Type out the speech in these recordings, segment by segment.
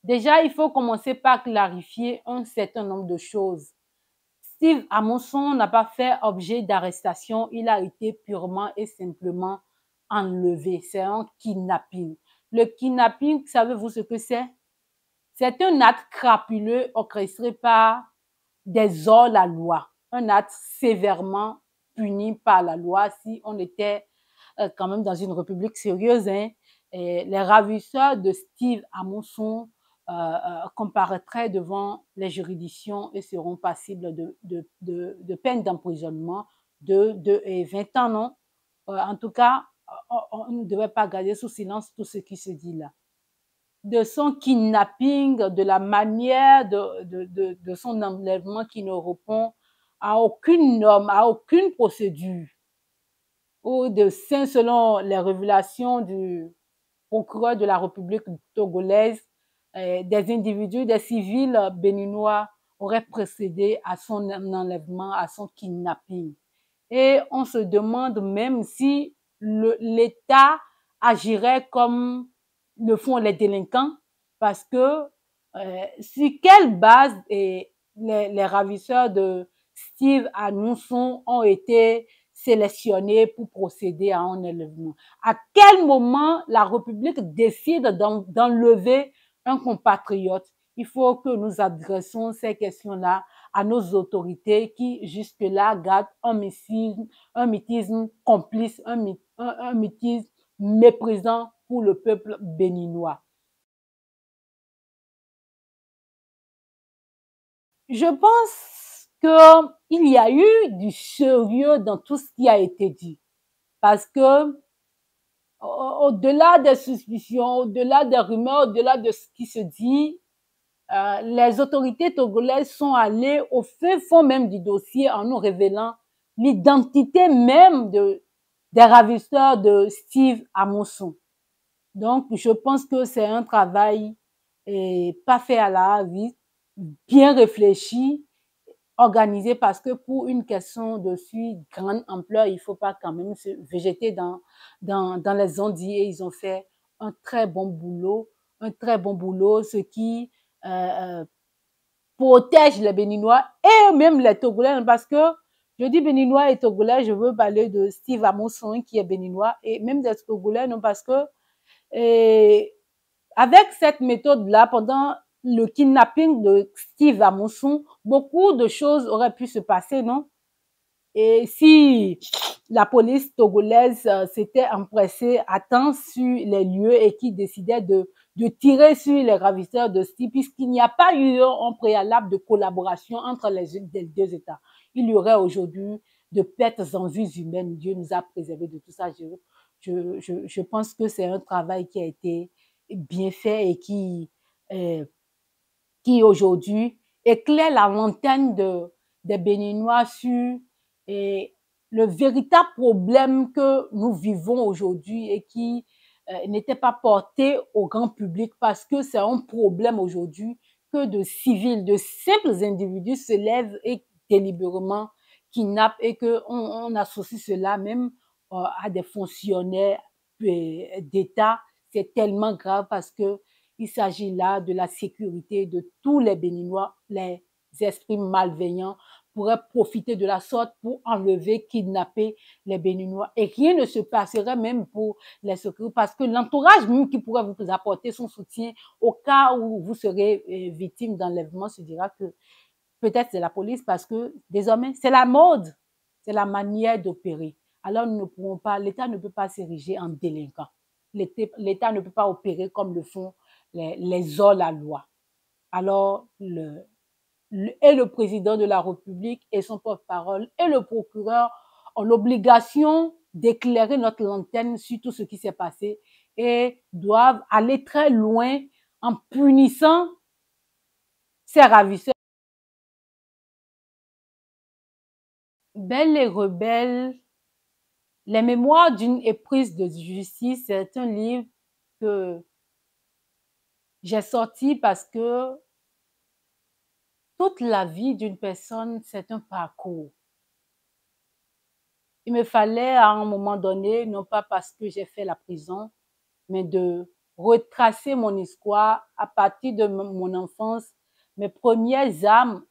Déjà, il faut commencer par clarifier un certain nombre de choses. Steve Amonson n'a pas fait objet d'arrestation, il a été purement et simplement enlevé. C'est un kidnapping. Le kidnapping, savez-vous ce que c'est? C'est un acte crapuleux orchestré par des hors-la-loi. Un acte sévèrement puni par la loi si on était quand même dans une république sérieuse. Hein. Et les ravisseurs de Steve Amonson comparaîtraient devant les juridictions et seront passibles de peine d'emprisonnement et 20 ans, non? En tout cas, on ne devait pas garder sous silence tout ce qui se dit là. De son kidnapping, de la manière de son enlèvement qui ne répond à aucune norme, à aucune procédure, ou de selon les révélations du procureur de la République togolaise, des individus, des civils béninois auraient précédé à son enlèvement, à son kidnapping. Et on se demande même si l'État agirait comme le font les délinquants, parce que sur quelle base les ravisseurs de Steve Amonson ont été sélectionnés pour procéder à un enlèvement. À quel moment la République décide d'enlever un compatriote? Il faut que nous adressions ces questions-là à nos autorités qui, jusque-là, gardent un mutisme complice, un mutisme méprisant pour le peuple béninois. Je pense qu'il y a eu du sérieux dans tout ce qui a été dit. Parce que, au-delà des suspicions, au-delà des rumeurs, au-delà de ce qui se dit, les autorités togolaises sont allées au fin fond même du dossier en nous révélant l'identité même des ravisseurs de Steve Amonson. Donc, je pense que c'est un travail pas fait à la va-vite, bien réfléchi, organisé, parce que pour une question de si grande ampleur, il ne faut pas quand même se végéter dans les ondits, et ils ont fait un très bon boulot, ce qui protège les Béninois et même les Togolais, parce que je dis Béninois et Togolais, je veux parler de Steve Amonson qui est Béninois, et même des Togolais, non, parce que avec cette méthode-là, pendant le kidnapping de Steve Amonson, beaucoup de choses auraient pu se passer, non? Et si la police togolaise s'était empressée à temps sur les lieux et qui décidait de tirer sur les ravisseurs de Steve, puisqu'il n'y a pas eu un préalable de collaboration entre les deux États, il y aurait aujourd'hui de pertes en vies humaines. Dieu nous a préservés de tout ça. Je pense que c'est un travail qui a été bien fait et qui aujourd'hui éclaire la lanterne des Béninois sur le véritable problème que nous vivons aujourd'hui et qui n'était pas porté au grand public, parce que c'est un problème aujourd'hui que de civils, de simples individus se lèvent et délibérément kidnappent, et qu'on associe cela même à des fonctionnaires d'État. C'est tellement grave, parce que il s'agit là de la sécurité de tous les Béninois. Les esprits malveillants pourraient profiter de la sorte pour enlever, kidnapper les Béninois. Et rien ne se passerait même pour les secours, parce que l'entourage même qui pourrait vous apporter son soutien au cas où vous serez victime d'enlèvement se dira que peut-être c'est la police, parce que désormais, c'est la mode, c'est la manière d'opérer. Alors, nous ne pourrons pas, l'État ne peut pas s'ériger en délinquant. L'État ne peut pas opérer comme le font les hors-la-loi. Alors, le président de la République et son porte-parole et le procureur ont l'obligation d'éclairer notre lanterne sur tout ce qui s'est passé et doivent aller très loin en punissant ces ravisseurs. Belle et rebelle, les mémoires d'une éprise de justice, c'est un livre que j'ai sorti parce que toute la vie d'une personne, c'est un parcours. Il me fallait à un moment donné, non pas parce que j'ai fait la prison, mais de retracer mon histoire à partir de mon enfance, mes premières armes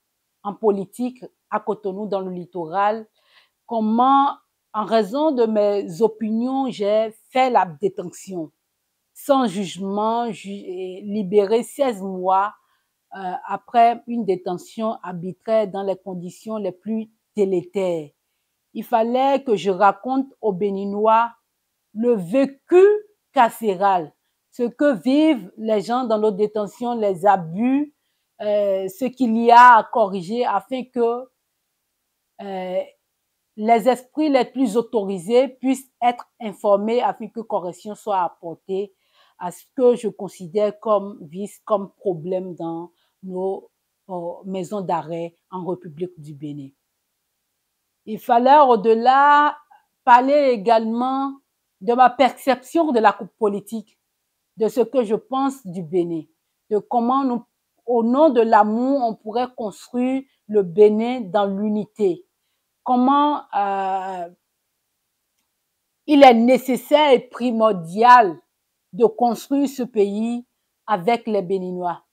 en politique à Cotonou, dans le littoral, comment, en raison de mes opinions, j'ai fait la détention sans jugement, libéré 16 mois après une détention arbitraire dans les conditions les plus délétères. Il fallait que je raconte aux Béninois le vécu carcéral, ce que vivent les gens dans nos détentions, les abus, ce qu'il y a à corriger afin que euh, les esprits les plus autorisés puissent être informés afin que correction soit apportée à ce que je considère comme vice, comme problème dans nos maisons d'arrêt en République du Bénin. Il fallait au-delà parler également de ma perception de la politique, de ce que je pense du Bénin, de comment nous, au nom de l'amour, on pourrait construire le Bénin dans l'unité. Comment il est nécessaire et primordial de construire ce pays avec les Béninois.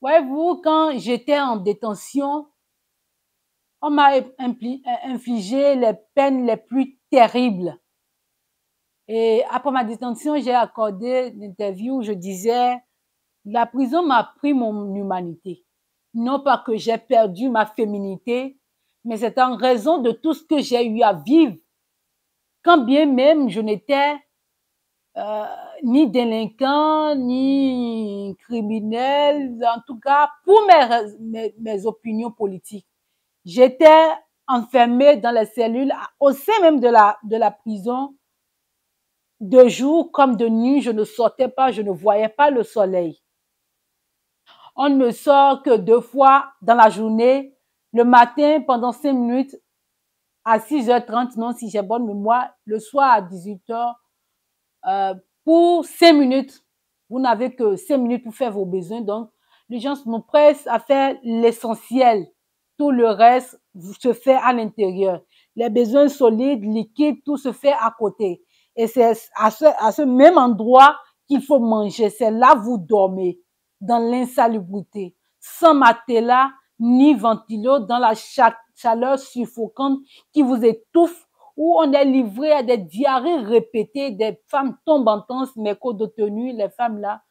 Voyez-vous, quand j'étais en détention, on m'a infligé les peines les plus terribles. Et après ma détention, j'ai accordé une interview où je disais, la prison m'a pris mon humanité. Non pas que j'ai perdu ma féminité, mais c'est en raison de tout ce que j'ai eu à vivre. Quand bien même je n'étais ni délinquant, ni criminel, en tout cas pour mes opinions politiques. J'étais enfermée dans les cellules au sein même de la prison. De jour comme de nuit, je ne sortais pas, je ne voyais pas le soleil. On ne sort que 2 fois dans la journée, le matin pendant 5 minutes à 6h30, non, si j'ai bonne mémoire, le soir à 18h, pour 5 minutes. Vous n'avez que 5 minutes pour faire vos besoins, donc les gens nous pressent à faire l'essentiel. Tout le reste se fait à l'intérieur. Les besoins solides, liquides, tout se fait à côté. Et c'est à ce même endroit qu'il faut manger. C'est là vous dormez, dans l'insalubrité, sans matelas ni ventilo, dans la chaleur suffocante qui vous étouffe, où on est livré à des diarrhées répétées, des femmes tombent en transe, mes co-détenues, les femmes là,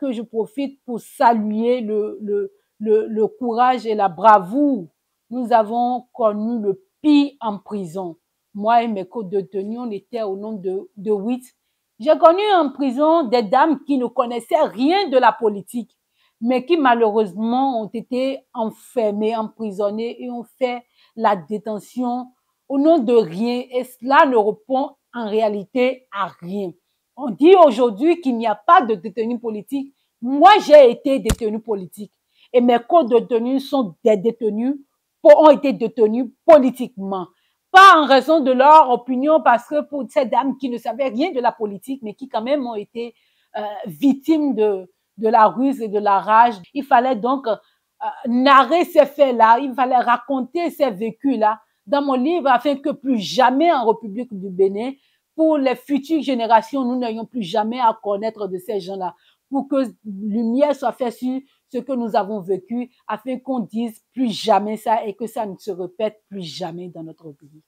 que je profite pour saluer le courage et la bravoure. Nous avons connu le pire en prison. Moi et mes co-détenus, on était au nombre de 8. J'ai connu en prison des dames qui ne connaissaient rien de la politique, mais qui malheureusement ont été enfermées, emprisonnées et ont fait la détention au nom de rien. Et cela ne répond en réalité à rien. On dit aujourd'hui qu'il n'y a pas de détenus politiques. Moi, j'ai été détenu politique et mes co-détenus sont des détenus, ont été détenus politiquement. Pas en raison de leur opinion, parce que pour ces dames qui ne savaient rien de la politique, mais qui quand même ont été victimes de la ruse et de la rage. Il fallait donc narrer ces faits-là, il fallait raconter ces vécus-là dans mon livre afin que plus jamais en République du Bénin, pour les futures générations, nous n'ayons plus jamais à connaître de ces gens-là, pour que lumière soit faite sur ce que nous avons vécu, afin qu'on dise plus jamais ça et que ça ne se répète plus jamais dans notre pays.